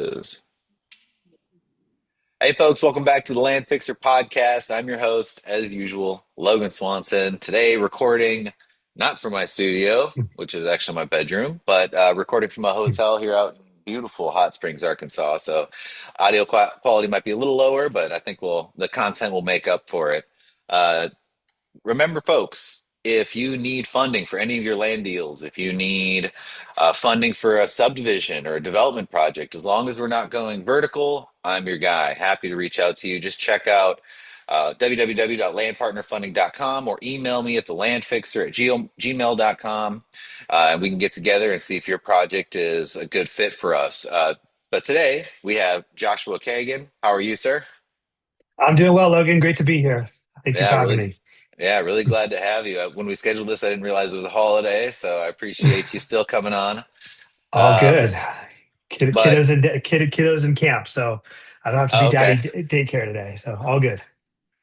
is. Hey, folks, welcome back to the Land Fixer podcast. I'm your host, as usual, Logan Swanson. Today, recording not from my studio, which is actually my bedroom, but recording from a hotel here out in beautiful Hot Springs, Arkansas. So, audio quality might be a little lower, but I think the content will make up for it. Uh, Remember, folks, if you need funding for any of your land deals, if you need funding for a subdivision or a development project, as long as we're not going vertical, I'm your guy. Happy to reach out to you. Just check out www.landpartnerfunding.com or email me at thelandfixer@gmail.com. And we can get together and see if your project is a good fit for us. But today we have Joshua Kagan. How are you, sir? I'm doing well, Logan. Great to be here. Thank you Yeah, for having really. me. Yeah, really glad to have you. When we scheduled this, I didn't realize it was a holiday, so I appreciate you still coming on. All Um, good. but Kiddos in camp, so I don't have to be okay, daycare today. So all good.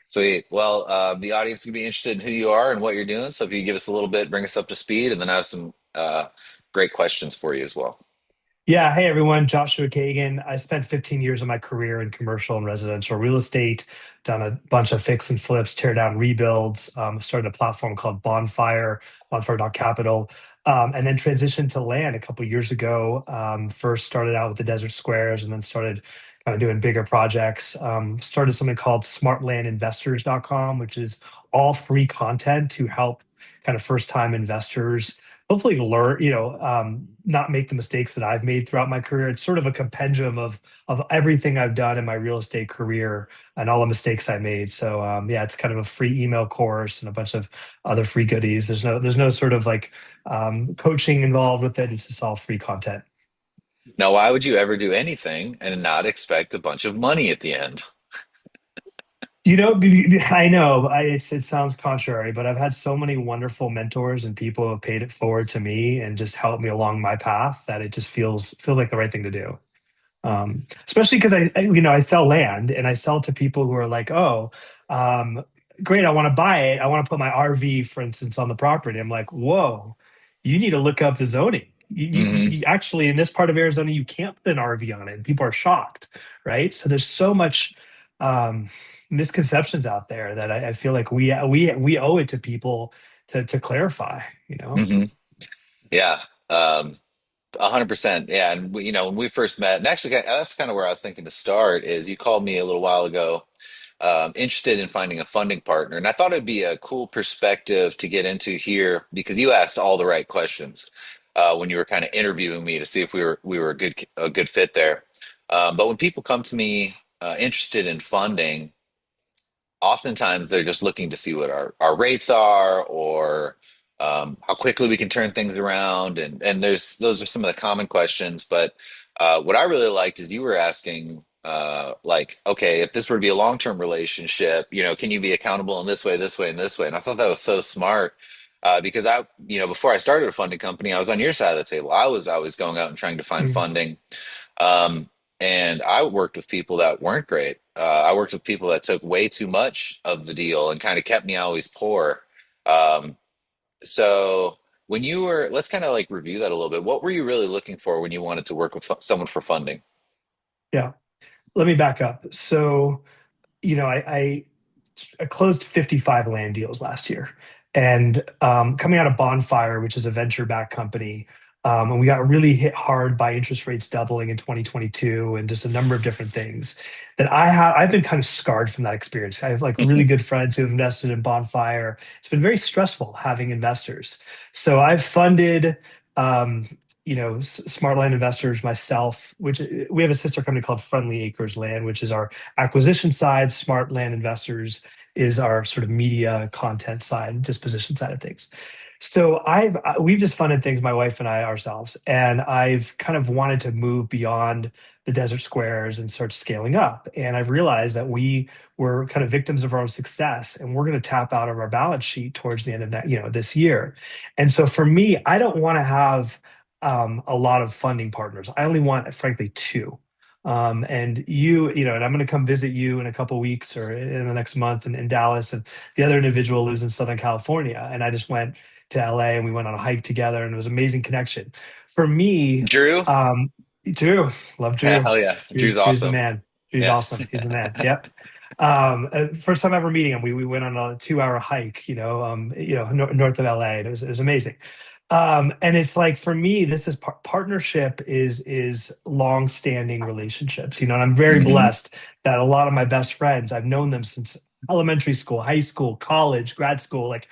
sweet. Well, the audience can be interested in who you are and what you're doing. So if you give us a little bit, bring us up to speed, and then I have some great questions for you as well. Yeah. Hey, everyone. Joshua Kagan. I spent 15 years of my career in commercial and residential real estate, done a bunch of fix and flips, tear down rebuilds, started a platform called Bonfire Capital, and then transitioned to land a couple years ago. First started out with the Desert Squares and then started kind of doing bigger projects. Started something called smartlandinvestors.com, which is all free content to help kind of first time investors hopefully learn, not make the mistakes that I've made throughout my career. It's sort of a compendium of everything I've done in my real estate career and all the mistakes I made. So yeah, it's kind of a free email course and a bunch of other free goodies. There's no sort of like coaching involved with it. It's just all free content. Now, why would you ever do anything and not expect a bunch of money at the end? I know it sounds contrary, but I've had so many wonderful mentors and people who have paid it forward to me and just helped me along my path that it just feels like the right thing to do. Especially because I sell land and I sell to people who are like, oh, um, great, I want to buy it. I want to put my RV, for instance, on the property. I'm like, whoa, you need to look up the zoning. You Hmm. actually, in this part of Arizona, you can't put an RV on it, and people are shocked, right? So there's so much um, misconceptions out there that I feel like we owe it to people to clarify. You know. Hmm. Yeah. 100%. Yeah. And when we first met, and actually that's kind of where I was thinking to start is you called me a little while ago, interested in finding a funding partner. And I thought it'd be a cool perspective to get into here because you asked all the right questions when you were kind of interviewing me to see if we were a good fit there. But when people come to me interested in funding, oftentimes they're just looking to see what our rates are or how quickly we can turn things around. And those are some of the common questions. But what I really liked is you were asking, like, okay, if this were to be a long-term relationship, can you be accountable in this way, this way, and this way? And I thought that was so smart. Because before I started a funding company, I was on your side of the table. I was always going out and trying to find Mm. funding. Um, and I worked with people that weren't great. I worked with people that took way too much of the deal and kind of kept me always poor. Um, so let's kind of like review that a little bit. What were you really looking for when you wanted to work with someone for funding? Yeah. Let me back up. So, I closed 55 land deals last year. And coming out of Bonfire, which is a venture-backed company, and we got really hit hard by interest rates doubling in 2022 and just a number of different things that I've been kind of scarred from that experience. I have like really good friends who have invested in Bonfire. It's been very stressful having investors. So I've funded smart land investors myself, which we have a sister company called Friendly Acres Land, which is our acquisition side. Smart land investors is our sort of media content side, disposition side of things. So we've just funded things, my wife and I ourselves, and I've kind of wanted to move beyond the desert squares and start scaling up. And I've realized that we were kind of victims of our own success, and we're going to tap out of our balance sheet towards the end of this year. And so for me, I don't want to have a lot of funding partners. I only want, frankly, two. And and I'm going to come visit you in a couple weeks or in the next month in Dallas. And the other individual lives in Southern California. And I just went to LA and we went on a hike together and it was an amazing connection. For me, Drew? um, Drew, love Drew. Hell yeah, Drew's Drew's the awesome. man. Drew's Yeah. awesome. He's the man. Yep. First time ever meeting him, we went on a 2 hour hike, north of LA, and it was amazing. And it's like for me, this is partnership is long standing relationships, and I'm very Hmm. blessed that a lot of my best friends, I've known them since elementary school, high school, college, grad school, like,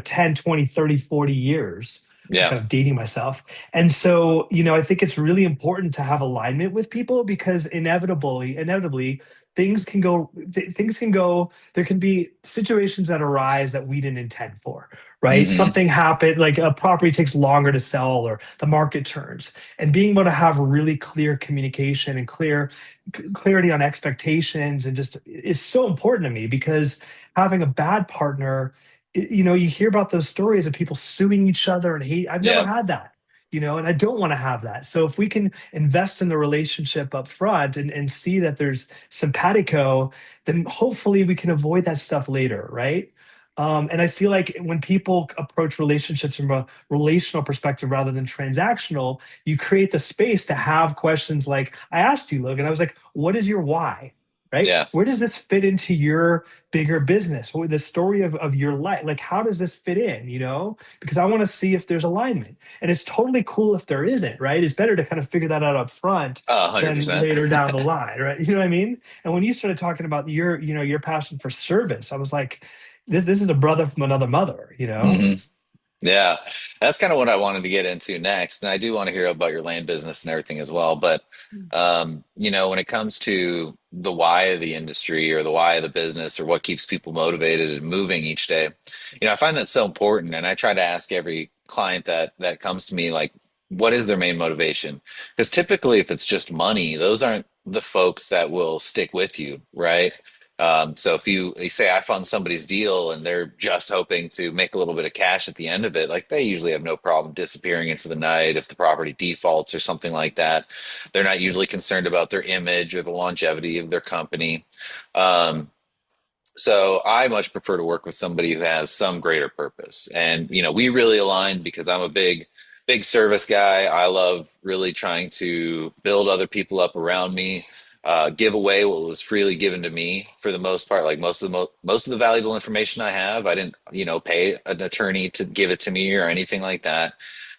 10, 20, 30, 40 years. I'm Yeah. kind of dating myself. And so, I think it's really important to have alignment with people because inevitably, things can go, there can be situations that arise that we didn't intend for, right? Hmm. Something happened, like a property takes longer to sell or the market turns. And being able to have really clear communication and clarity on expectations and just is so important to me because having a bad partner, you hear about those stories of people suing each other and hate. I've never Yeah. had that, and I don't want to have that. So if we can invest in the relationship up front and see that there's simpatico, then hopefully we can avoid that stuff later, right? And I feel like when people approach relationships from a relational perspective rather than transactional, you create the space to have questions like I asked you, Logan. I was like, what is your why? Right? Yeah. Where does this fit into your bigger business or the story of your life? Like, how does this fit in? Because I want to see if there's alignment. And it's totally cool if there isn't, right? It's better to kind of figure that out up front Oh, 100 than percent. later down the line, right? You know what I mean? And when you started talking about your passion for service, I was like, this is a brother from another mother, you know? Hmm. Yeah, that's kind of what I wanted to get into next. And I do want to hear about your land business and everything as well. But when it comes to the why of the industry or the why of the business or what keeps people motivated and moving each day, I find that so important. And I try to ask every client that comes to me, like, what is their main motivation? Because typically, if it's just money, those aren't the folks that will stick with you, right? So if you say I fund somebody's deal and they're just hoping to make a little bit of cash at the end of it, like they usually have no problem disappearing into the night if the property defaults or something like that. They're not usually concerned about their image or the longevity of their company. Um, so I much prefer to work with somebody who has some greater purpose. And, we really align because I'm a big service guy. I love really trying to build other people up around me, give away what was freely given to me for the most part. Like most of the valuable information I have, I didn't, pay an attorney to give it to me or anything like that.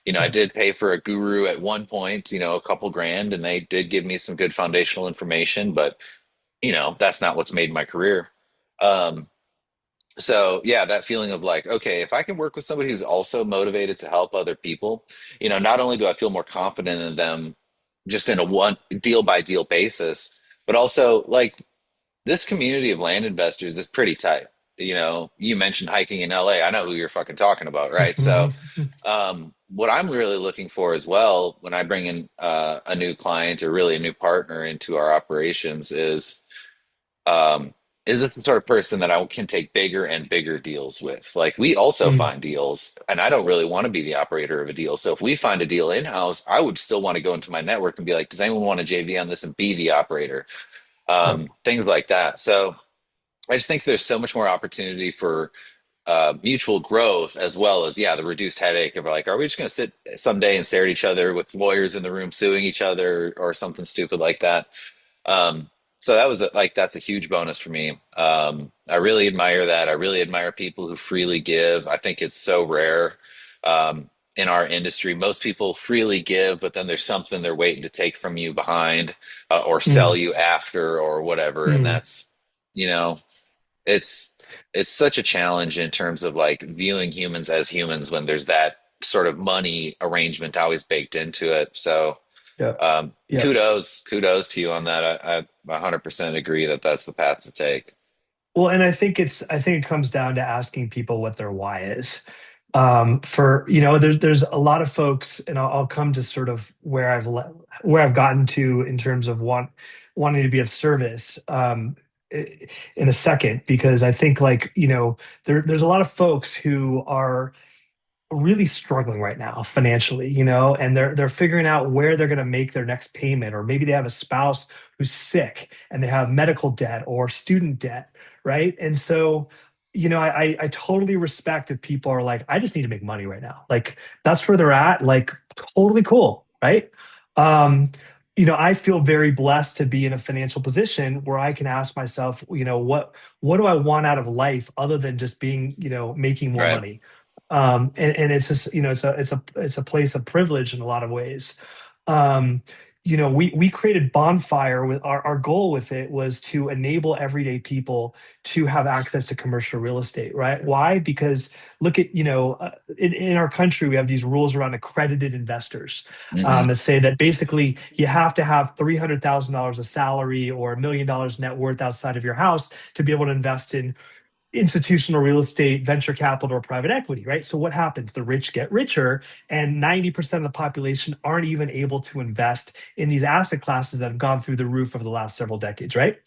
I Yeah. did pay for a guru at one point, a couple grand, and they did give me some good foundational information, but that's not what's made my career. Um, so yeah, that feeling of like, okay, if I can work with somebody who's also motivated to help other people, not only do I feel more confident in them just in a one deal by deal basis, but also like this community of land investors is pretty tight. You mentioned hiking in LA. I know who you're fucking talking about, right? So, what I'm really looking for as well when I bring in a new client or really a new partner into our operations um, is it the sort of person that I can take bigger and bigger deals with? Like we also Mm. find deals, and I don't really want to be the operator of a deal. So if we find a deal in-house, I would still want to go into my network and be like, does anyone want a JV on this and be the operator? Yep. Things like that. So I just think there's so much more opportunity for mutual growth as well as yeah the reduced headache of like are we just going to sit someday and stare at each other with lawyers in the room suing each other or something stupid like that. um, so that was like that's a huge bonus for me. I really admire that. I really admire people who freely give. I think it's so rare in our industry. Most people freely give, but then there's something they're waiting to take from you behind or sell Mm. you after or whatever. And Mm. that's you know it's it's such a challenge in terms of like viewing humans as humans when there's that sort of money arrangement always baked into it. So Yep. Yep. kudos to you on that. I 100% agree that that's the path to take. Well, and I think it comes down to asking people what their why is. For there's a lot of folks, and I'll come to sort of where I've gotten to in terms of wanting to be of service in a second, because I think like there's a lot of folks who are really struggling right now financially, and they're figuring out where they're going to make their next payment, or maybe they have a spouse who's sick and they have medical debt or student debt, right? And so, I totally respect if people are like, I just need to make money right now. Like that's where they're at, like totally cool, right? Um, I feel very blessed to be in a financial position where I can ask myself, what do I want out of life other than just being, making more Right. money? And it's just, it's a place of privilege in a lot of ways. Um, we created Bonfire with our goal with it was to enable everyday people to have access to commercial real estate, right? Why? Because look at, in our country, we have these rules around accredited investors Hmm. that say that basically you have to have $300,000 of salary or $1 million net worth outside of your house to be able to invest in institutional real estate, venture capital, or private equity, right? So what happens? The rich get richer, and 90% of the population aren't even able to invest in these asset classes that have gone through the roof over the last several decades, right?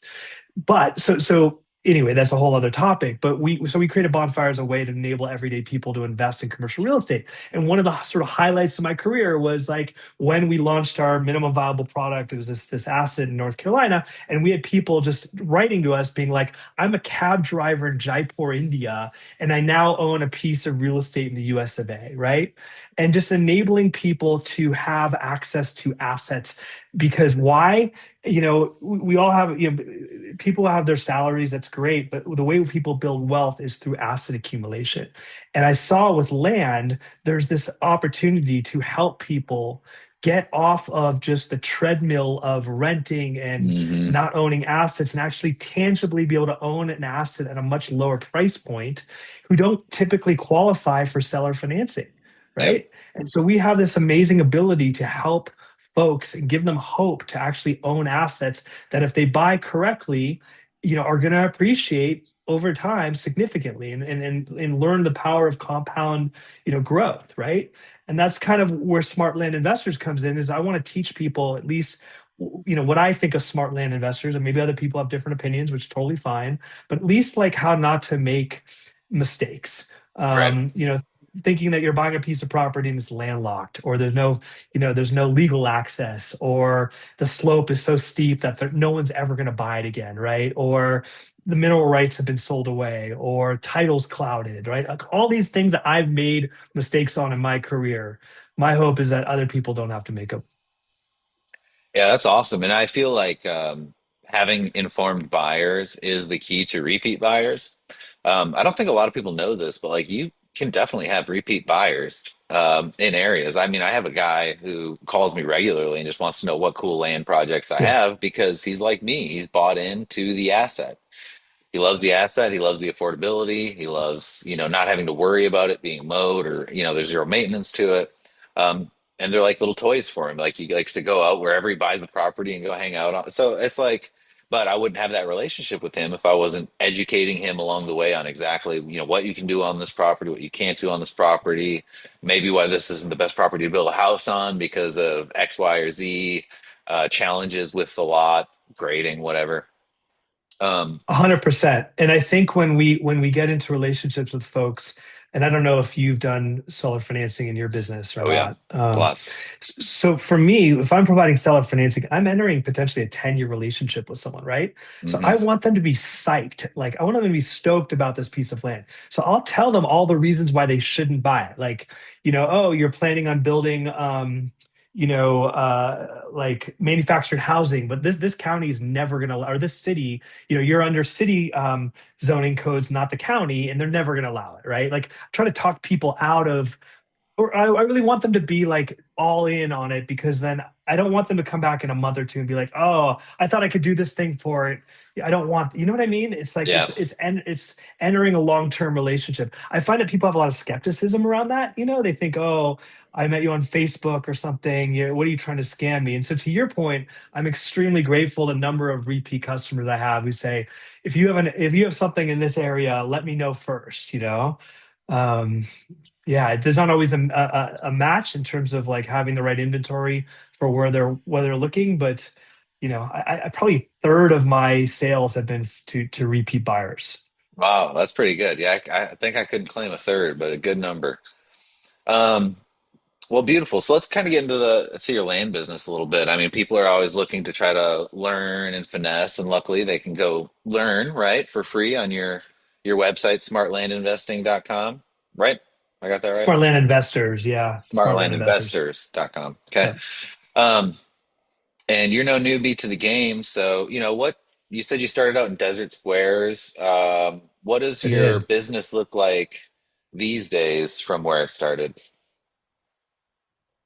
But so anyway, that's a whole other topic. But we created Bonfire as a way to enable everyday people to invest in commercial real estate. And one of the sort of highlights of my career was like when we launched our minimum viable product. It was this asset in North Carolina, and we had people just writing to us being like, "I'm a cab driver in Jaipur, India, and I now own a piece of real estate in the US of A." Right, and just enabling people to have access to assets because why? We all have, people have their salaries, that's great, but the way people build wealth is through asset accumulation. And I saw with land, there's this opportunity to help people get off of just the treadmill of renting and Hmm. not owning assets and actually tangibly be able to own an asset at a much lower price point who don't typically qualify for seller financing, Yep. right? And so we have this amazing ability to help folks and give them hope to actually own assets that if they buy correctly, are going to appreciate over time significantly and learn the power of compound, growth, right? And that's kind of where smart land investors comes in is I want to teach people at least what I think of smart land investors, and maybe other people have different opinions, which is totally fine, but at least like how not to make mistakes. Right. Thinking that you're buying a piece of property and it's landlocked, or there's no legal access, or the slope is so steep that no one's ever going to buy it again, right? Or the mineral rights have been sold away, or titles clouded, right? Like all these things that I've made mistakes on in my career. My hope is that other people don't have to make them. Yeah, that's awesome. And I feel like having informed buyers is the key to repeat buyers. I don't think a lot of people know this, but like you can definitely have repeat buyers in areas. I mean, I have a guy who calls me regularly and just wants to know what cool land projects I Yeah. have because he's like me. He's bought into the asset. He loves the asset. He loves the affordability. He loves, not having to worry about it being mowed or, there's zero maintenance to it. And they're like little toys for him. Like he likes to go out wherever he buys the property and go hang out on. So it's like, but I wouldn't have that relationship with him if I wasn't educating him along the way on exactly, what you can do on this property, what you can't do on this property, maybe why this isn't the best property to build a house on because of X, Y, or Z, challenges with the lot, grading, whatever. Um, 100%. And I think when we get into relationships with folks, and I don't know if you've done seller financing in your business or oh yeah, not. lots. So for me, if I'm providing seller financing, I'm entering potentially a 10-year relationship with someone, right? So I Hmm. want them to be psyched. Like I want them to be stoked about this piece of land. So I'll tell them all the reasons why they shouldn't buy it. Like, oh, you're planning on building like manufactured housing, but this county is never gonna, or this city, you're under city zoning codes, not the county, and they're never going to allow it, right? Like try to talk people out of, or I really want them to be like all in on it because then I don't want them to come back in a month or two and be like, oh, I thought I could do this thing for it. I don't want, you know what I mean? It's like Yeah. it's entering a long-term relationship. I find that people have a lot of skepticism around that. They think, oh, I met you on Facebook or something. What are you trying to scam me? And so to your point, I'm extremely grateful the number of repeat customers I have who say, if you have something in this area, let me know first, Um, yeah, there's not always a match in terms of like having the right inventory for where they're looking, but I probably a third of my sales have been to repeat buyers. Wow, that's pretty good. Yeah, I think I couldn't claim a third, but a good number. Um, well, beautiful. So let's kind of get into to your land business a little bit. I mean, people are always looking to try to learn and finesse, and luckily they can go learn, right, for free on your website, smartlandinvesting.com. Right? I got that right? Smart land investors, yeah, smart land investors. Smartlandinvestors.com. Okay. Yeah. Um, And you're no newbie to the game, so what you said you started out in Desert Squares. What does I your did. business look like these days from where it started?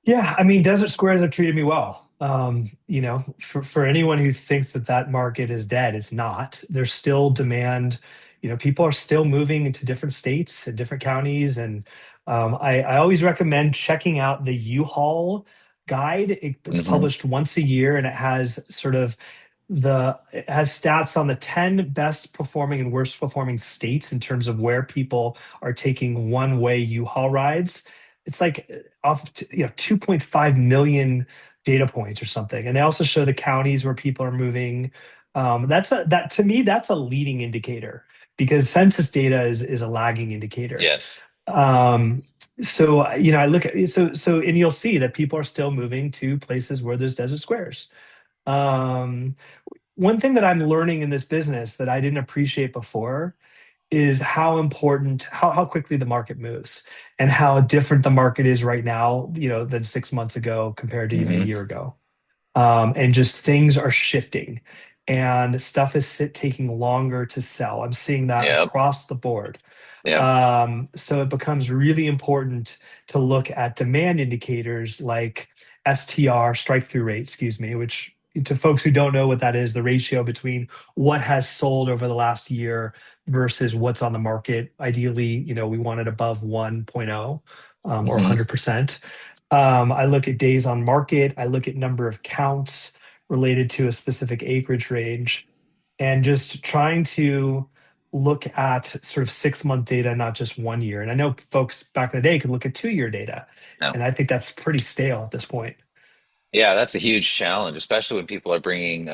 Yeah, I mean, Desert Squares have treated me well. For anyone who thinks that that market is dead, it's not. There's still demand. People are still moving into different states and different counties, and I always recommend checking out the U-Haul guide. It's Hmm. published once a year, and it has stats on the 10 best performing and worst performing states in terms of where people are taking one-way U-Haul rides. It's like off 2.5 million data points or something, and they also show the counties where people are moving. That to me, that's a leading indicator because census data is a lagging indicator. Yes. um so I look at, and you'll see that people are still moving to places where there's desert squares. um One thing that I'm learning in this business that I didn't appreciate before is how important, how quickly the market moves and how different the market is right now, than 6 months ago compared to even a Hmm. year ago. And just things are shifting and stuff is taking longer to sell. I'm seeing that Yep. across the board. Yep. So it becomes really important to look at demand indicators like STR, strike through rate, excuse me, which to folks who don't know what that is, the ratio between what has sold over the last year versus what's on the market. Ideally, we want it above 1.0, or Hmm. 100%. I look at days on market. I look at number of counts related to a specific acreage range, and just trying to look at sort of 6 month data, not just 1 year. And I know folks back in the day could look at 2 year data, No. and I think that's pretty stale at this point. Yeah, that's a huge challenge, especially when people are bringing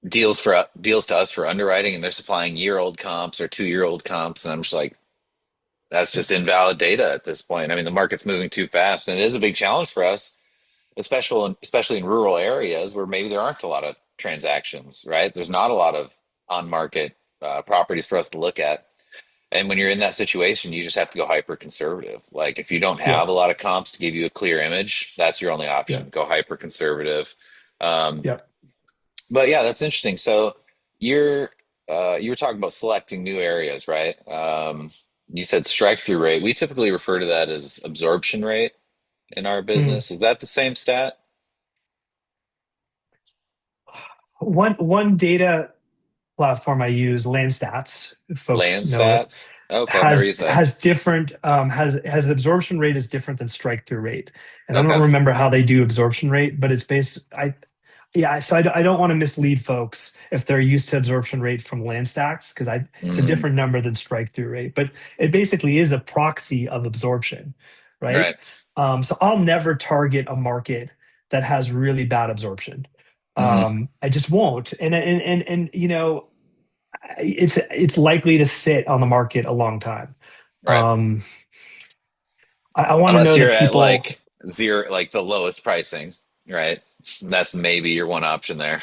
deals to us for underwriting, and they're supplying year-old comps or 2-year-old comps, and I'm just like, that's Yep. just invalid data at this point. I mean, the market's moving too fast, and it is a big challenge for us, especially in rural areas where maybe there aren't a lot of transactions, right? There's not a lot of on-market properties for us to look at. And when you're in that situation, you just have to go hyper conservative. Like if you don't have Yep. a lot of comps to give you a clear image, that's your only option. Yep. Go hyper conservative. Um, Yep. but yeah, that's interesting. So you're you were talking about selecting new areas, right? You said strike through rate. We typically refer to that as absorption rate in our Mhm. business. Is that the same stat? One data platform I use, Landstats, if folks know it, Landstats? Okay, I've never used that. has different has absorption rate is different than strike through rate. And I don't Okay. remember how they do absorption rate, but it's based I yeah, so I don't want to mislead folks if they're used to absorption rate from Landstats, because I it's a Hmm. different number than strike through rate, but it basically is a proxy of absorption, right? Right. So I'll never target a market that has really bad absorption. Hmm. I just won't. And it's likely to sit on the market a long time. Right. Um, I want to Unless know you're that at people. like zero, like the lowest pricing, right? That's maybe your one option there.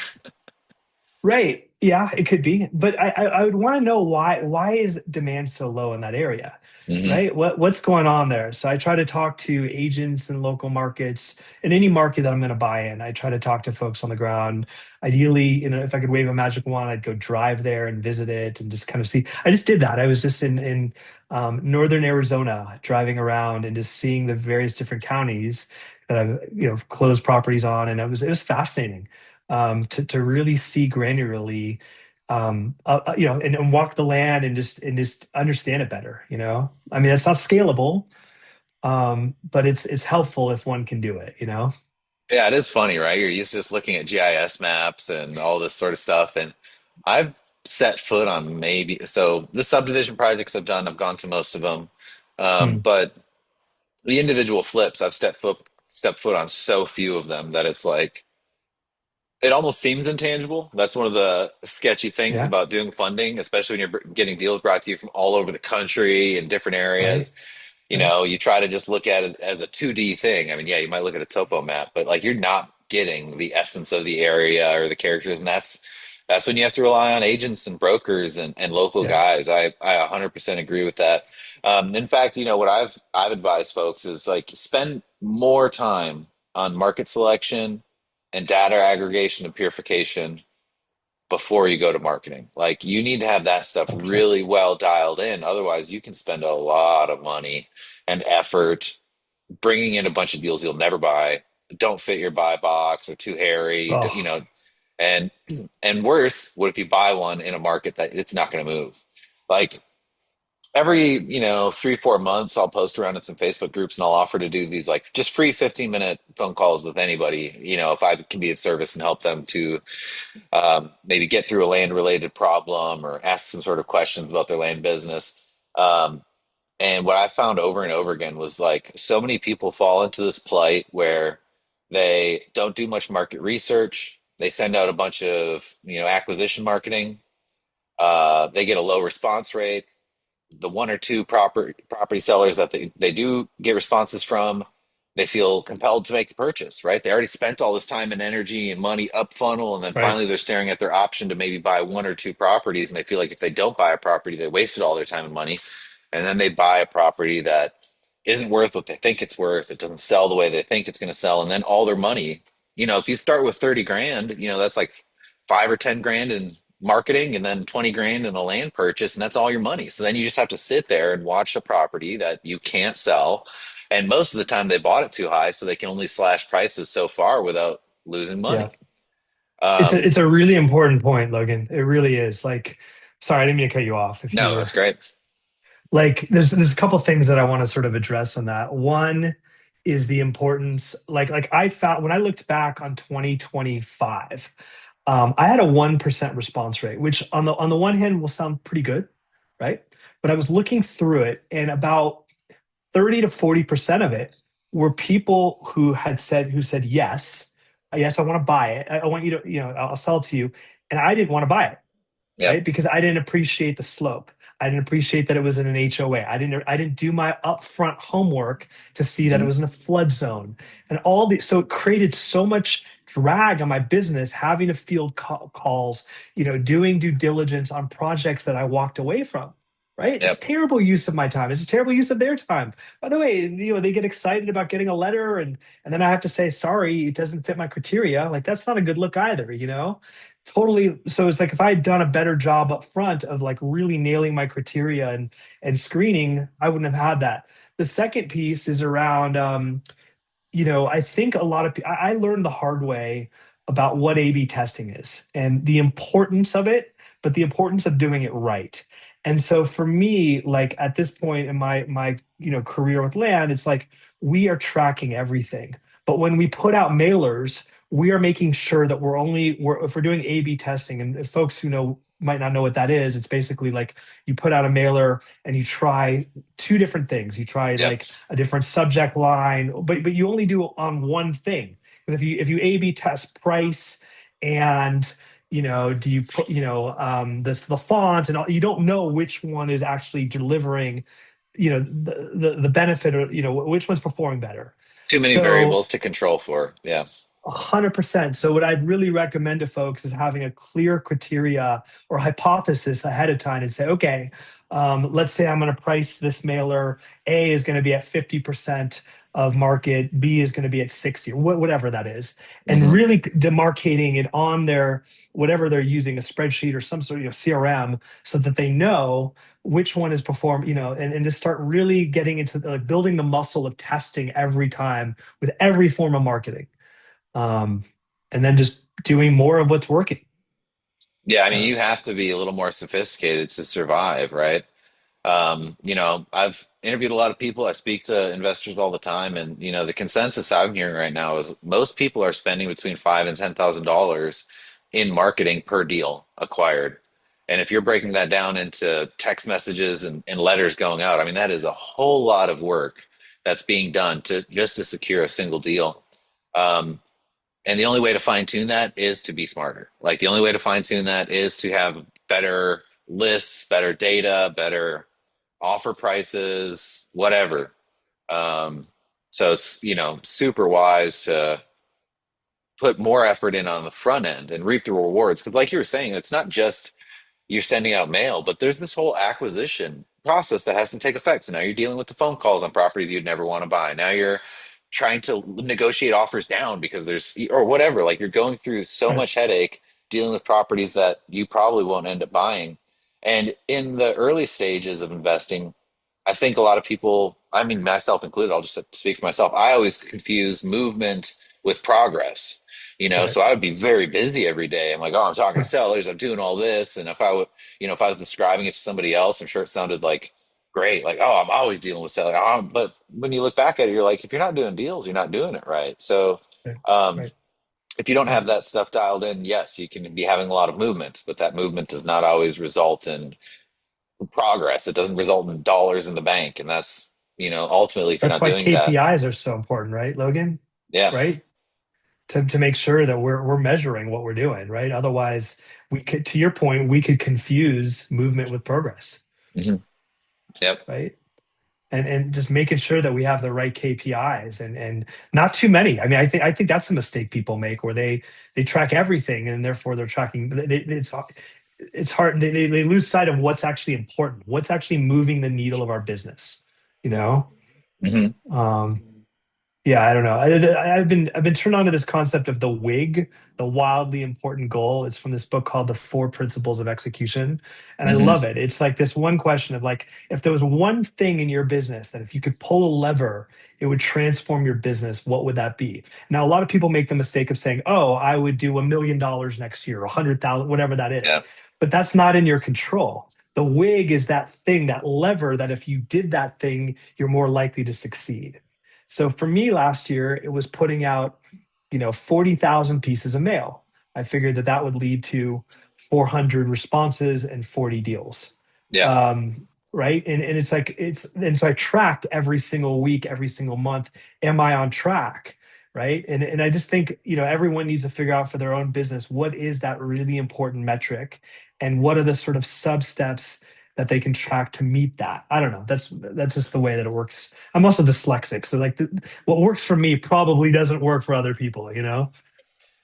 Right. Yeah, it could be. But I would want to know why is demand so low in that area? Hmm. Right? What's going on there? So I try to talk to agents in local markets, in any market that I'm going to buy in. I try to talk to folks on the ground. Ideally, if I could wave a magic wand, I'd go drive there and visit it and just kind of see. I just did that. I was just in northern Arizona, driving around and just seeing the various different counties that I've closed properties on, and it was fascinating, to really see granularly, and walk the land and just understand it better. I mean, it's not scalable, but it's helpful if one can do it. Yeah, it is funny, right? You're used to just looking at GIS maps and all this sort of stuff. And I've set foot on maybe, so the subdivision projects I've done, I've gone to most of them. Hmm. But the individual flips, I've stepped foot on so few of them that it's like, it almost seems intangible. That's one of the sketchy things Yeah. about doing funding, especially when you're getting deals brought to you from all over the country in different Right. areas. Right. You try to just look at it as a 2D thing. I mean, yeah, you might look at a topo map, but like you're not getting the essence of the area or the characters, and that's when you have to rely on agents and brokers and local Yeah. guys. I 100% agree with that. In fact, what I've advised folks is like spend more time on market selection and data aggregation and purification before you go to marketing. Like you need to have that stuff 100%. really well dialed in. Otherwise, you can spend a lot of money and effort bringing in a bunch of deals you'll never buy, don't fit your buy box, or too hairy, Oh, and worse, what if you buy one in a market that it's not going to move? Like every, 3, 4 months, I'll post around in some Facebook groups and I'll offer to do these like just free 15-minute phone calls with anybody, if I can be of service and help them to maybe get through a land related problem or ask some sort of questions about their land business. Um, and what I found over and over again was like so many people fall into this plight where they don't do much market research. They send out a bunch of, acquisition marketing. They get a low response rate. The one or two property sellers that they do get responses from, they feel compelled to make the purchase, right? They already spent all this time and energy and money up funnel, and then right. finally they're staring at their option to maybe buy one or two properties, and they feel like if they don't buy a property, they wasted all their time and money. And then they buy a property that isn't worth what they think it's worth. It doesn't sell the way they think it's going to sell, and then all their money, if you start with 30 grand, that's like 5 or 10 grand in marketing and then 20 grand in a land purchase, and that's all your money. So then you just have to sit there and watch a property that you can't sell. And most of the time they bought it too high, so they can only slash prices so far without losing Yeah. money. It's a, Um, it's a really important point, Logan. It really is. Like, sorry, I didn't mean to cut you off. If you no, that's were great. like, there's a couple things that I want to sort of address on that. One is the importance, like I found when I looked back on 2025, I had a 1% response rate, which on the one hand will sound pretty good, right? But I was looking through it, and about 30 to 40% of it were people who said yes, yes, I want to buy it. I want you to, I'll sell it to you. And I didn't want to buy it, Yep. right? Because I didn't appreciate the slope. I didn't appreciate that it was in an HOA. I didn't do my upfront homework to see that it Mhm. was in a flood zone. And all these, so it created so much drag on my business having to field calls, doing due diligence on projects that I walked away from. Right? It's Yep. terrible use of my time. It's a terrible use of their time. By the way, they get excited about getting a letter, and then I have to say, sorry, it doesn't fit my criteria. Like that's not a good look either. Totally. So it's like if I had done a better job up front of like really nailing my criteria and screening, I wouldn't have had that. The second piece is around I think a lot of I learned the hard way about what A/B testing is and the importance of it, but the importance of doing it right. And so for me, like at this point in my career with land, it's like we are tracking everything. But when we put out mailers, we are making sure that if we're doing A/B testing, and if folks who know might not know what that is, it's basically like you put out a mailer and you try two different things. You try Yep. like a different subject line, but you only do it on one thing. Because if you A/B test price and do you put the font and all, you don't know which one is actually delivering the benefit, or which one's performing better. Too many So variables to control for. Yeah. 100%. So what I'd really recommend to folks is having a clear criteria or hypothesis ahead of time and say, okay, let's say I'm going to price this mailer. A is going to be at 50% of market. B is going to be at 60, or whatever that is, and Hmm. really demarcating it on their whatever they're using, a spreadsheet or some sort of CRM, so that they know which one is performed. And to start really getting into like building the muscle of testing every time with every form of marketing, um, and then just doing more of what's working. Yeah, I mean, Uh, you have to be a little more sophisticated to survive, right? I've interviewed a lot of people. I speak to investors all the time, and the consensus I'm hearing right now is most people are spending between $5,000 and $10,000 in marketing per deal acquired. And if you're breaking that down into text messages and letters going out, I mean, that is a whole lot of work that's being done to secure a single deal. Um, and the only way to fine tune that is to be smarter. Like the only way to fine tune that is to have better lists, better data, better offer prices, whatever. Um, so it's, super wise to put more effort in on the front end and reap the rewards. Because, like you were saying, it's not just you're sending out mail, but there's this whole acquisition process that has to take effect. So now you're dealing with the phone calls on properties you'd never want to buy. Now you're trying to negotiate offers down because there's or whatever. Like you're going through so Right. much headache dealing with properties that you probably won't end up buying. And in the early stages of investing, I think a lot of people, I mean, myself included, I'll just speak for myself. I always confuse movement with progress. Right. So I would be very busy every day. I'm like, oh, I'm talking to sellers, I'm doing all this. And if I would, if I was describing it to somebody else, I'm sure it sounded like great. Like, oh, I'm always dealing with sellers. But when you look back at it, you're like, if you're not doing deals, you're not doing it right. So, Right. um, Right. if you don't Right. have that stuff dialed in, yes, you can be having a lot of movement, but that movement does not always result in progress. It doesn't result in dollars in the bank. And that's, ultimately, if you're That's not why doing that, KPIs are so important, right, Logan? yeah. Right? To make sure that we're measuring what we're doing, right? Otherwise, we could, to your point, we could confuse movement with progress, Mhm. Yep. right? And just making sure that we have the right KPIs and not too many. I mean, I think that's the mistake people make where they track everything and therefore they're tracking. It's hard. They lose sight of what's actually important, what's actually moving the needle of our business. You know. Hmm. Um, Yeah, I don't know. I've been turned on to this concept of the WIG, the wildly important goal. It's from this book called The Four Principles of Execution, and I Hmm. love it. It's like this one question of like, if there was one thing in your business that if you could pull a lever, it would transform your business, what would that be? Now, a lot of people make the mistake of saying, "Oh, I would do $1 million next year, 100,000, whatever that is," Yeah. but that's not in your control. The WIG is that thing, that lever that if you did that thing, you're more likely to succeed. So for me last year, it was putting out, 40,000 pieces of mail. I figured that that would lead to 400 responses and 40 deals. Yeah. Right. And it's like, and so I tracked every single week, every single month. Am I on track? Right. And I just think, everyone needs to figure out for their own business, what is that really important metric? And what are the sort of sub steps that they can track to meet that? I don't know. That's just the way that it works. I'm also dyslexic, so like what works for me probably doesn't work for other people.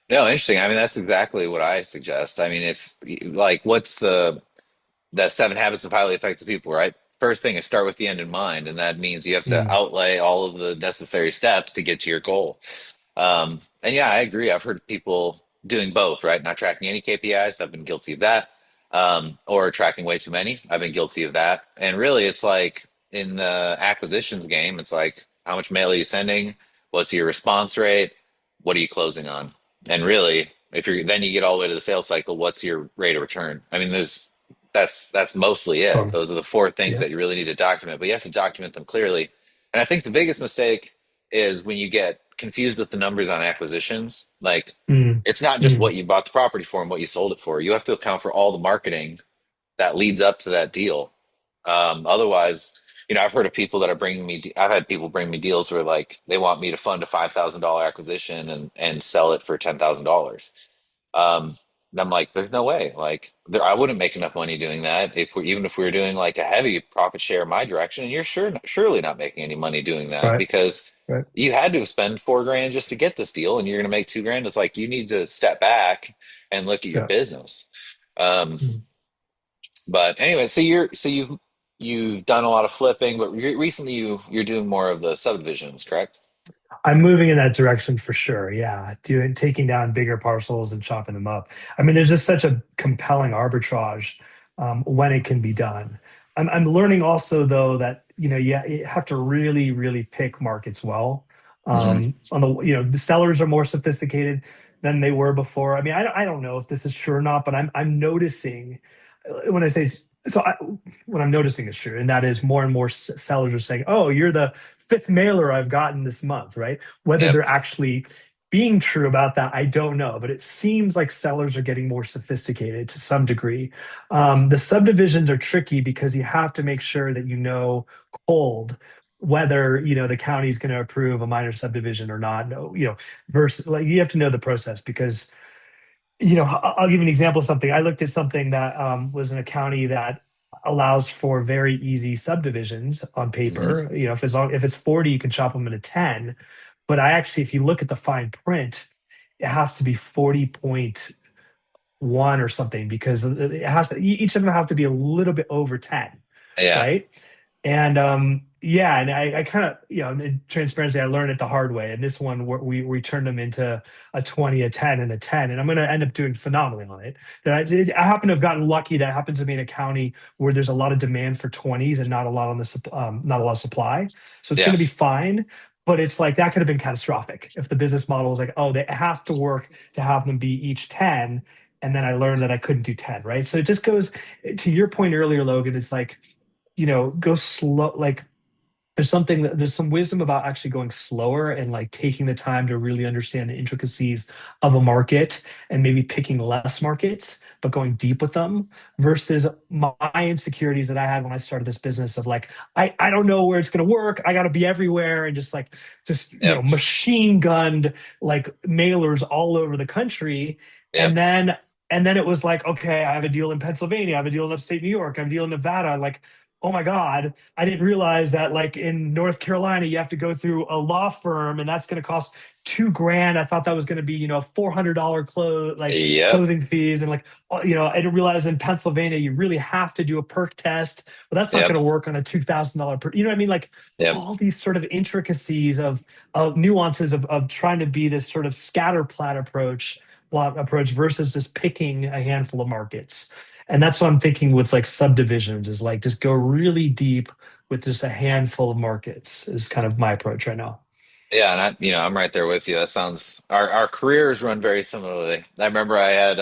No, interesting. I mean, that's exactly what I suggest. I mean, if like, what's the seven habits of highly effective people, right? First thing is start with the end in mind, and that means you have to Mm, outlay all of the necessary steps to get to your goal. And yeah, I agree. I've heard people doing both, right? Not tracking any KPIs. I've been guilty of that. Or tracking way too many. I've been guilty of that. And really, it's like in the acquisitions game, it's like how much mail are you sending? What's your response rate? What are you closing on? And really, if you're then you get all the way to the sales cycle, what's your rate of return? I mean, that's mostly it. totally. Those are the four things Yeah. that you really need to document, but you have to document them clearly. And I think the biggest mistake is when you get confused with the numbers on acquisitions. Like, Mm, it's not just mm, what you bought the property for and what you sold it for. You have to account for all the marketing that leads up to that deal. Otherwise, I've heard of people that are bringing me. I've had people bring me deals where like they want me to fund a $5,000 acquisition and sell it for $10,000. Um, and I'm like, there's no way. Like, I wouldn't make enough money doing that even if we were doing like a heavy profit share in my direction. And you're surely not making any money doing that right. because Right. you had to spend $4,000 just to get this deal, and you're going to make $2,000. It's like you need to step back and look at your Yeah. business. Um, Mm. but anyway, so you've done a lot of flipping, but recently you're doing more of the subdivisions, correct? I'm moving in that direction for sure. Yeah, taking down bigger parcels and chopping them up. I mean, there's just such a compelling arbitrage when it can be done. I'm learning also though that you have to really really pick markets well. Hmm. On the sellers are more sophisticated than they were before. I mean, I don't know if this is true or not, but I'm noticing when I say so. What I'm noticing is true, and that is more and more sellers are saying, "Oh, you're the fifth mailer I've gotten this month," right? Whether Yep. they're actually being true about that, I don't know, but it seems like sellers are getting more sophisticated to some degree. The subdivisions are tricky because you have to make sure that cold whether the county's going to approve a minor subdivision or not. No, versus like you have to know the process because I'll give you an example of something. I looked at something that was in a county that allows for very easy subdivisions on Hmm. paper. If it's 40, you can chop them into 10. But if you look at the fine print, it has to be 40.1 or something because each of them have to be a little bit over 10, Yeah. right? And yeah, and I kind of, in transparency, I learned it the hard way. And this one, we turned them into a 20, a 10, and a 10. And I'm going to end up doing phenomenally on it. I happen to have gotten lucky that happens to be in a county where there's a lot of demand for 20s and not a lot on not a lot of supply. So it's going Yeah. to be fine. But it's like that could have been catastrophic if the business model was like, oh, it has to work to have them be each 10. And then I learned that I couldn't do 10, right? So it just goes to your point earlier, Logan. It's like, go slow. Like there's some wisdom about actually going slower and like taking the time to really understand the intricacies of a market and maybe picking less markets, but going deep with them versus my insecurities that I had when I started this business of like, I don't know where it's going to work. I got to be everywhere and just, Yep. machine gunned like mailers all over the country. And Yep. then, and then it was like, okay, I have a deal in Pennsylvania, I have a deal in upstate New York, I have a deal in Nevada. Like, oh my God, I didn't realize that like in North Carolina, you have to go through a law firm and that's going to cost 2 grand. I thought that was going to be, $400 Yep. closing fees. And like, I didn't realize in Pennsylvania, you really have to do a perk test, but that's not going Yep. to work on a $2,000 per, you know what I mean? Like Yep. all these sort of intricacies of nuances of trying to be this sort of scatter plat approach versus just picking a handful of markets. And that's what I'm thinking with like subdivisions is like just go really deep with just a handful of markets is kind of my approach right now. Yeah, and I'm right there with you. That sounds our careers run very similarly. I remember I had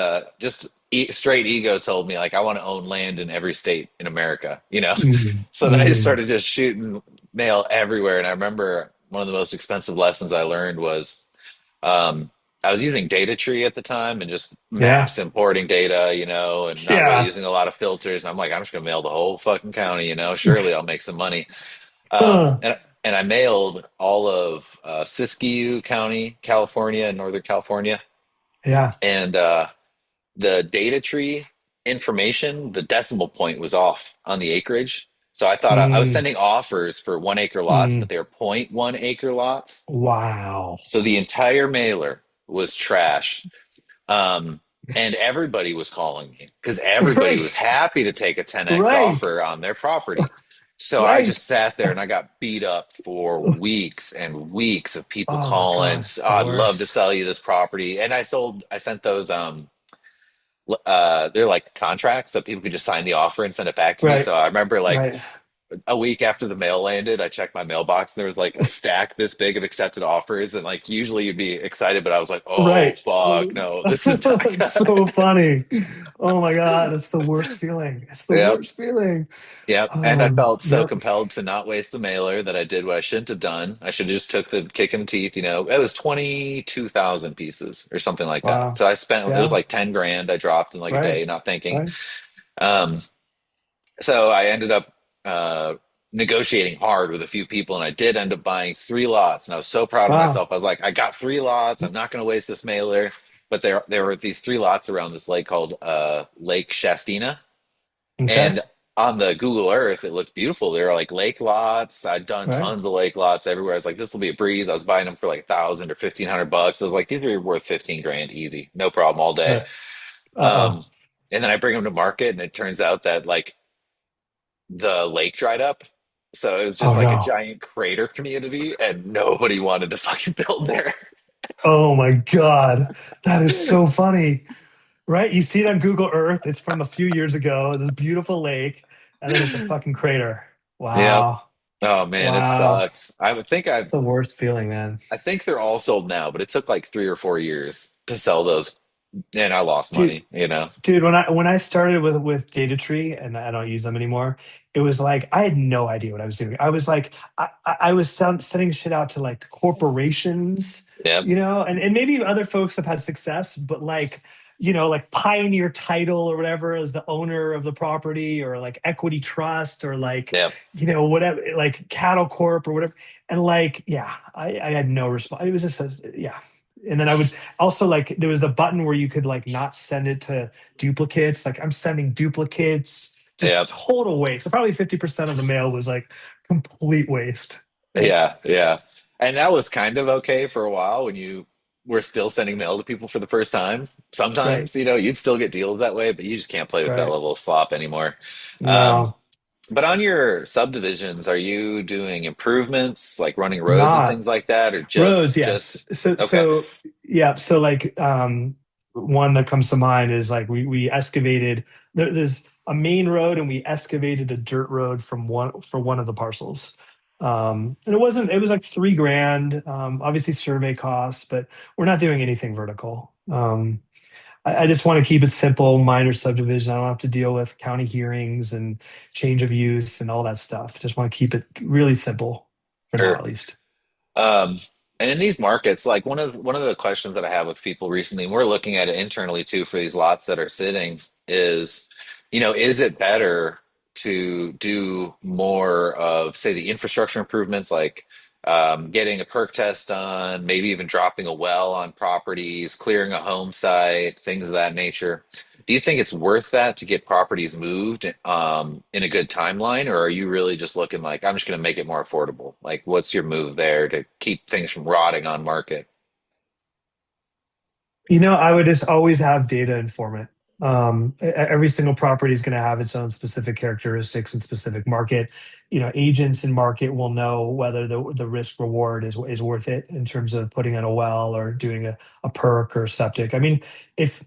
straight ego told me like I want to own land in every state in America, you know. Mm, So then I just mm, started just shooting mail everywhere. And I remember one of the most expensive lessons I learned was um, I was using data tree at the time and just yeah. mass importing data, and not really Yeah. using a lot of filters. And I'm like, I'm just gonna mail the whole fucking county, surely I'll make some money. Um, Uh, and and I mailed all of Siskiyou County, California, Northern California, yeah. and the data tree information, the decimal point was off on the acreage. So I thought I was Mm, sending offers for 1 acre lots, but mm. they were 0.1 acre lots. Wow. So the entire mailer was trash. Um, and everybody was calling me because everybody was Right. happy to take a 10x Right. offer on their property. So I Right. just sat there and I got beat up for weeks and weeks of people Oh my calling, God, it's "Oh, the I'd love to worst. sell you this property." And I sent those they're like contracts so people could just sign the offer and send it back to me. Right. So I remember like Right. a week after the mail landed, I checked my mailbox and there was like a stack this big of accepted offers. And like usually you'd be excited, but I was like, oh Right. fuck, no, this is not It's so good. funny. Oh my God, it's the worst feeling. It's the Yep. worst feeling. Yep. And I felt so Yep. compelled to not waste the mailer that I did what I shouldn't have done. I should have just took the kick in the teeth, It was 22,000 pieces or something like that. Wow. So it was Yeah. like 10 grand I dropped in like a Right. day, not thinking. Right. Um, so I ended up negotiating hard with a few people, and I did end up buying 3 lots. And I was so proud of Wow. myself. I was like, I got 3 lots. I'm not going to waste this mailer. But there were these 3 lots around this lake called Lake Shastina. Okay. And on the Google Earth, it looked beautiful. They were like lake lots. I'd done Right. tons of lake lots everywhere. I was like, this will be a breeze. I was buying them for like 1,000 or 1,500 bucks. I was like, these are worth 15 grand easy, no problem all day. Right. Um, Uh-oh. and then I bring them to market, and it turns out that like the lake dried up. So it was just Oh like a no. giant crater community, and nobody wanted to fucking build there. Oh my God. That is so funny. Right? You see it on Google Earth. It's from a few years ago. This beautiful lake, and then it's a fucking crater. Yep. Wow. Oh man, it Wow. sucks. I would think It's the worst feeling, man. I think they're all sold now, but it took like 3 or 4 years to sell those, and I lost Dude, money. Dude, when I started with data tree and I don't use them anymore, it was like I had no idea what I was doing. I was like I was sending shit out to like corporations, Yep. and maybe other folks have had success, but like like Pioneer Title or whatever as the owner of the property, or like Equity Trust, or like Yep. whatever, like Cattle Corp or whatever, and like yeah, I had no response. It was just yeah. And then I would also like there was a button where you could like not send it to duplicates. Like I'm sending duplicates, just Yep. total waste. So probably 50% of the mail was like complete waste. Yeah. Yeah. Yeah. And that was kind of okay for a while when you were still sending mail to people for the first time. Right. Sometimes, you'd still get deals that way, but you just can't play with that Right. level of slop anymore. Um, No. But on your subdivisions, are you doing improvements like running roads and Not things like that, or roads, yes. just So okay? so yeah, so like one that comes to mind is like we excavated there's a main road and we excavated a dirt road from one of the parcels. And it was like 3 grand, obviously survey costs, but we're not doing anything vertical. I just want to keep it simple, minor subdivision. I don't have to deal with county hearings and change of use and all that stuff. Just want to keep it really simple for now, Sure. at least. Um, and in these markets, like one of the questions that I have with people recently, and we're looking at it internally too for these lots that are sitting, is, is it better to do more of, say, the infrastructure improvements, like getting a perk test done, maybe even dropping a well on properties, clearing a home site, things of that nature? Do you think it's worth that to get properties moved in a good timeline, or are you really just looking like, I'm just going to make it more affordable? Like, what's your move there to keep things from rotting on market? I would just always have data informant. Every single property is going to have its own specific characteristics and specific market. Agents in market will know whether the risk reward is worth it in terms of putting in a well or doing a perk or septic. I mean, if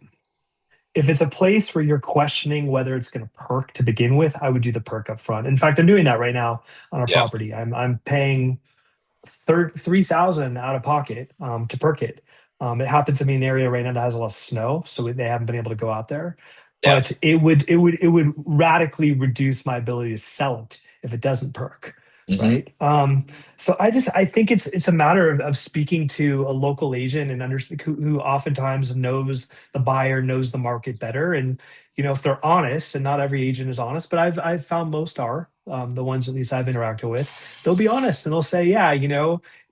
if it's a place where you're questioning whether it's going to perk to begin with, I would do the perk up front. In fact, I'm doing that right now on a Yeah. property. I'm paying 3,000 out of pocket to perk it. It happens to be an area right now that has a lot of snow, so they haven't been able to go out there. Yeah. But it would radically reduce my ability to sell it if it doesn't perk, Hmm. right? So I think it's a matter of speaking to a local agent and understand who oftentimes knows the buyer, knows the market better, and if they're honest, and not every agent is honest, but I've found most are, the ones at least I've interacted with, they'll be honest and they'll say, yeah,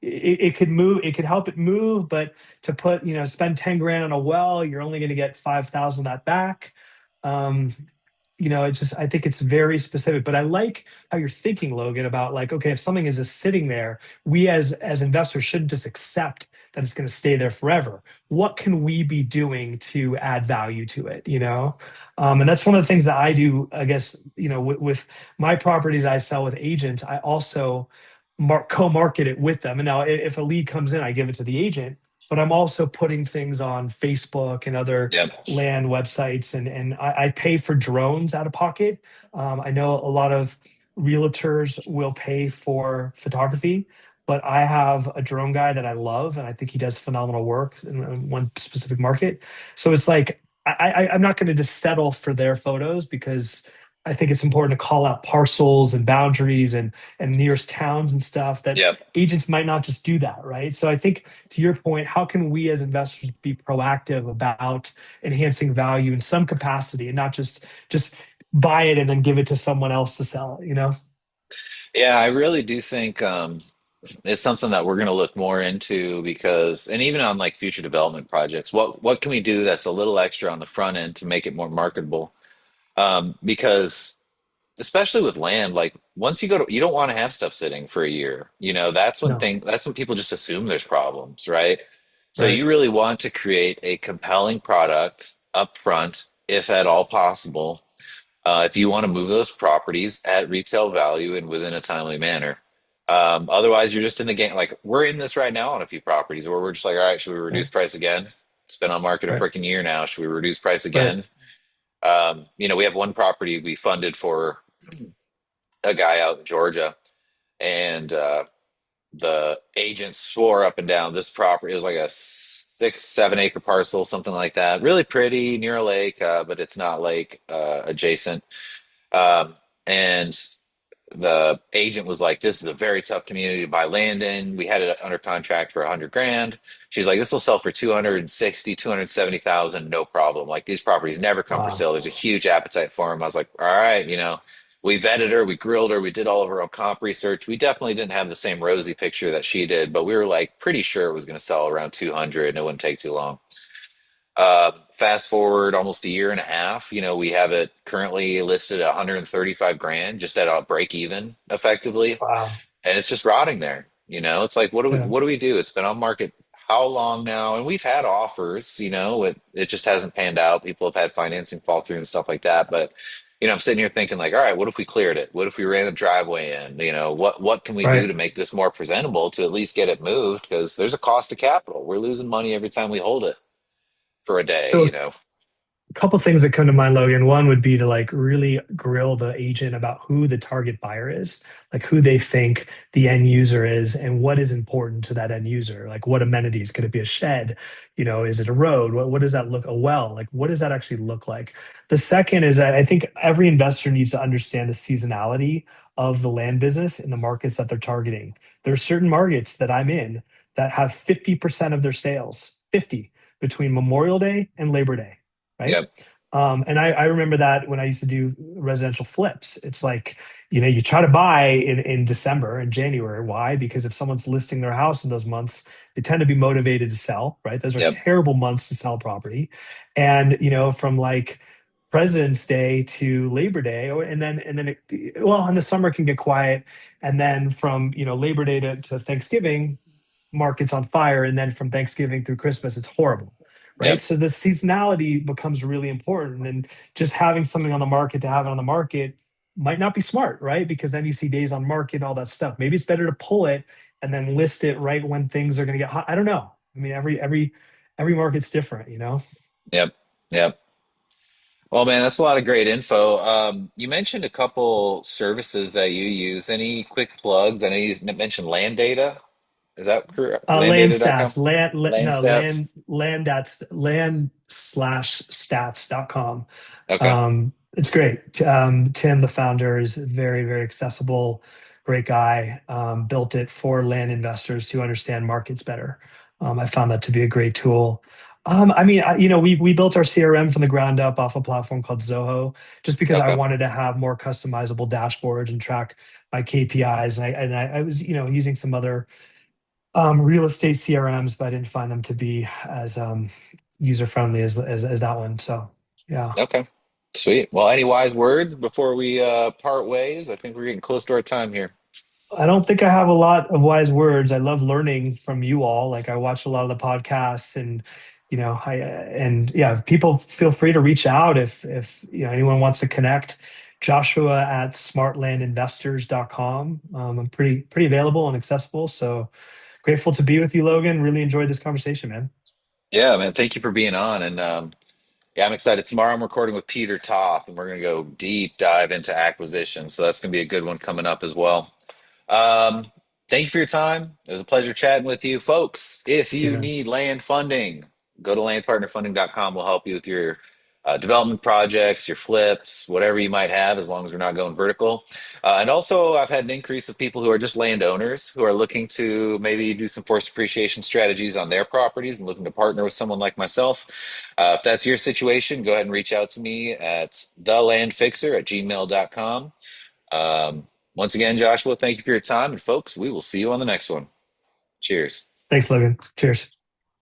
it could move, it could help it move, but to spend 10 grand on a well, you're only going to get 5,000 of that back. Um, I think it's very specific, but I like how you're thinking, Logan, about like, okay, if something is just sitting there, we as investors shouldn't just accept that it's going to stay there forever. What can we be doing to add value to it? And that's one of the things that I do, I guess, with my properties I sell with agents, I also co-market it with them. And now if a lead comes in, I give it to the agent, but I'm also putting things on Facebook and other Yeah. land websites, and I pay for drones out of pocket. I know a lot of realtors will pay for photography, but I have a drone guy that I love, and I think he does phenomenal work in one specific market. So it's like I'm not going to just settle for their photos, because I think it's important to call out parcels and boundaries and nearest towns and stuff that Yeah. agents might not just do that, right? So I think, to your point, how can we as investors be proactive about enhancing value in some capacity and not just buy it and then give it to someone else to sell it? Yeah, I really do think it's something that we're going to look more into because, and even on like future development projects, what can we do that's a little extra on the front end to make it more marketable? Because especially with land, like once you go to, you don't want to have stuff sitting for a year. No, That's when people just assume there's problems, right? So right. you really want to create a compelling product up front, if at all possible, if you want to move those properties at retail value and within a timely manner. Otherwise, you're just in the game. Like we're in this right now on a few properties where we're just like, all right, should we reduce Right, price again? It's been on market a right, freaking year now. Should we reduce price right. again? We have one property we funded for a guy out in Georgia, and the agent swore up and down this property. It was like a 6, 7 acre parcel, something like that. Really pretty near a lake, but it's not lake adjacent. And the agent was like, "This is a very tough community to buy land in. We had it under contract for 100 grand." She's like, "This will sell for 260, 270,000, no problem. Like these properties never come for Wow. sale. There's a huge appetite for them." I was like, "All right, we vetted her, we grilled her, we did all of our own comp research. We definitely didn't have the same rosy picture that she did, but we were like pretty sure it was going to sell around 200 and it wouldn't take too long." Fast forward almost a year and a half, we have it currently listed at 135 grand, just at a break even effectively. Wow. And it's just rotting there. It's like, Yeah. what do we do? It's been on market how long now? And we've had offers, it just hasn't panned out. People have had financing fall through and stuff like that. But, I'm sitting here thinking like, all right, what if we cleared it? What if we ran the driveway in? What can we do Right. to make this more presentable to at least get it moved? Because there's a cost to capital. We're losing money every time we hold it for a day. So a couple things that come to mind, Logan. One would be to like really grill the agent about who the target buyer is, like who they think the end user is and what is important to that end user. Like what amenities? Could it be a shed? Is it a road? What does that look, a well? Like what does that actually look like? The second is I think every investor needs to understand the seasonality of the land business in the markets that they're targeting. There are certain markets that I'm in that have 50% of their sales, 50, between Memorial Day and Labor Day, right? Yep, And I remember that when I used to do residential flips. It's like, you try to buy in December and January. Why? Because if someone's listing their house in those months, they tend to be motivated to sell, right? Those are yep, terrible months to sell property. And, from like President's Day to Labor Day, well, in the summer it can get quiet. And then from, Labor Day to Thanksgiving, market's on fire, and then from Thanksgiving through Christmas it's horrible, right? yep, So the seasonality becomes really important, and just having something on the market to have it on the market might not be smart, right? Because then you see days on market and all that stuff. Maybe it's better to pull it and then list it right when things are going to get hot. I don't know. I mean, every market's different. yep, yep. Well, man, that's a lot of great info. You mentioned a couple services that you use. Any quick plugs? I know you mentioned land data. Is that correct? Landdata.com? Landstats, no, Landstats? land/stats.com. Okay. It's great. Tim, the founder, is very, very accessible, great guy. Built it for land investors to understand markets better. I found that to be a great tool. I mean, we built our CRM from the ground up off a platform called Zoho, just because I Okay. wanted to have more customizable dashboards and track my KPIs. I was, using some other real estate CRMs, but I didn't find them to be as user friendly as that one. So yeah. Okay. Sweet. Well, any wise words before we part ways? I think we're getting close to our time here. I don't think I have a lot of wise words. I love learning from you all. Like I watch a lot of the podcasts, and and yeah, people feel free to reach out if anyone wants to connect. Joshua at smartlandinvestors.com. I'm pretty available and accessible. So grateful to be with you, Logan. Really enjoyed this conversation, man. Yeah, man. Thank you for being on. And yeah, I'm excited. Tomorrow I'm recording with Peter Toth, and we're going to go deep dive into acquisition. So that's going to be a good one coming up as well. Um, Thank you for your time. It was a pleasure chatting with you, folks. If Okay, you man. need land funding, go to landpartnerfunding.com. We'll help you with your development projects, your flips, whatever you might have, as long as we're not going vertical. And also, I've had an increase of people who are just landowners who are looking to maybe do some forced appreciation strategies on their properties and looking to partner with someone like myself. If that's your situation, go ahead and reach out to me at thelandfixer@gmail.com. Once again, Joshua, thank you for your time. And folks, we will see you on the next one. Cheers. Thanks, Logan. Cheers.